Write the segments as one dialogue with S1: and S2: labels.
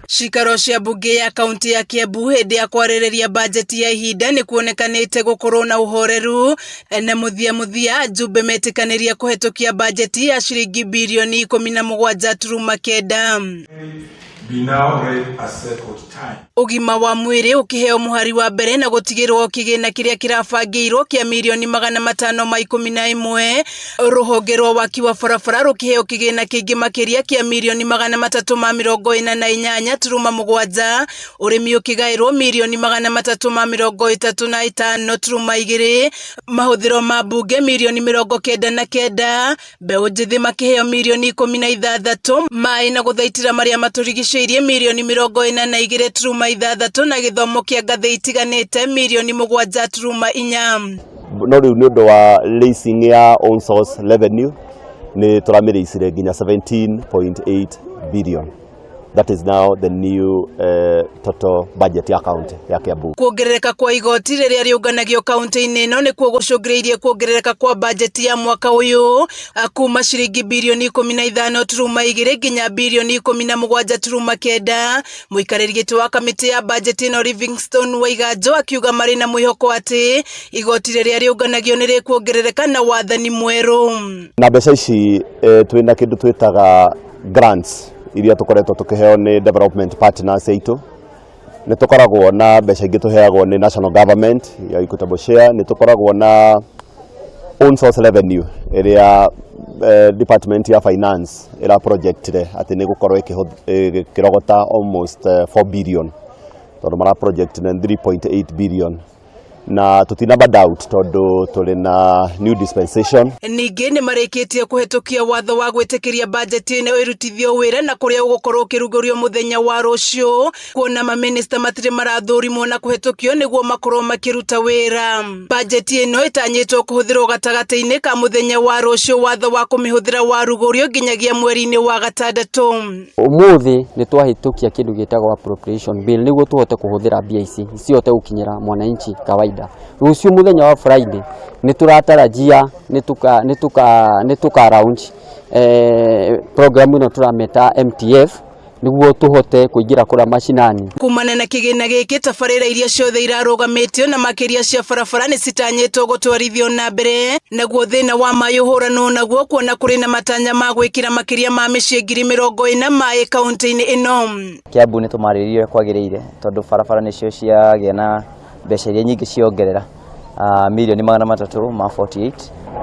S1: Cikaro cia mbunge ya kaunti ya Kiambu hindi ya kwarĩrĩria bajeti ya ihinda nĩ kuonekanĩte gũkorwo na uhoreru na muthia Jumbe metĩkanĩria kũhetũkia bajeti ya ciringi mbirioni 17.9. Ugima wa mwiri ukiheo muhari wa mbere na gutigirwo kigina kiria kirabangirwo kia milioni 511. Ruhonge rwa waki wa barabara rukiheo kigina kingi makiria kia milioni 348.7. Urimi ukigairwo milioni 335.2. Mahuthiro ma mbunge milioni 99. Mbeũ njithi makiheo milioni 16. Mai na guthaitira maria maturigicĩirie milioni 42.6 na githomo kia ngathĩ itiganĩte milioni 7.4.
S2: No riu ni undu wa leasing ya own source revenue ni turamirisire nginya 17.8 billion. That is now the new total budget ya county ya Kiambu.
S1: Kuongerereka kwa igoti riria riunganagio kaunti-inĩ ĩno nĩ kuogũcũngĩrĩirie kuongerereka kwa bajeti ya mwaka uyu kuma ciringi bilioni 15.2 nginya bilioni 17.9. Muikarĩri gĩtĩ wa kamĩtĩ ya bajeti ĩno Livingstone Waiganjo akiuga marĩ na mwĩhoko atĩ igoti riria riunganagio nĩ rĩkuongerereka na wathani mwerũ.
S2: Na mbeca ici twina kĩndũ twĩtaga grants iria tukoretwo tukiheo ni development partners aitu. Ni tukoragwo na mbeca ingĩ tuheagwo ni national government ya equitable share, ni tukoragwo na own source revenue iria department ya finance ira projectire ati ni gukorwo ikirogota almost 4 billion tondu mara project na 3.8 billion na tutinaba doubt tondu tuli na new dispensation.
S1: Ningĩ nĩ marĩkĩtie kũhetũkia watho wa gwĩtĩkĩria bajeti ĩno ĩrutithio wĩra na kũrĩa ũgũkorwo ũkĩrugũrio mũthenya wa rũciũ, kuona maminista matirĩ marathũrimwo na kũhetũkio nĩguo makorwo makĩruta wĩra. Bajeti ĩno ĩtanyĩtwo kũhũthĩrwo gatagatĩ-inĩ ka mũthenya wa rũciũ, watho wa kũmĩhũthĩra warugũrio nginyagia mweri-ini wa gatandatu.
S3: Ũmũthĩ nĩ twahĩtũkia kĩndũ gĩtagwo appropriation bill nĩguo tuhote kũhũthĩra mbia ici cihote gũkinyĩra mwananchi kawaida. Rũciũ muthenya wa Friday ni turatarajia ni tuka launch program ino turameta MTF niguo tuhote kuingira kura mashinani.
S1: Kumana na kigina giki tabarĩra iria ciothe irarugamitio na makiria cia barabara ni citanyĩtwo gũtwarithio na mbere, naguo thĩna wa maĩ ũhũranwo naguo kuona kũrĩ na matanya ma gwĩkĩra makiria ma mĩciĩ 40,000 maĩ kaunti-inĩ ĩno.
S4: Kiambu ni tumarĩrĩire kwagĩrĩire tondu barabara nicio ciagĩa na mbeca iria nyingĩ ciongerera milioni 348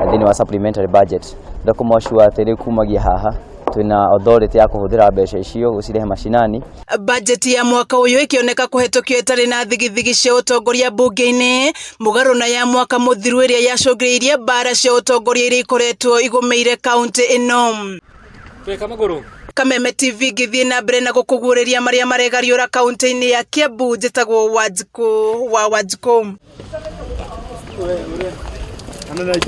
S4: thĩinĩ wa supplementary budget. Ndakumashua atĩ kumagia haha twina authority ya kuhuthira mbeca icio gucirehe mashinani.
S1: Bajeti ya mwaka uyu ikioneka kuhetũkio itarĩ na thigithigi cia utongoria bunge-inĩ, mũgarũ na ya mwaka mũthiru iria yacũngĩrĩirie mbara cia utongoria iria ikoretwo igũmĩire kaunti ĩno. Kameme TV gĩthiĩ na mbere na gũkũguũrĩria marĩa maregariũra kaunti-inĩ ya Kiambu. Njĩtagwo Wanjikũ wa Wanjikũ.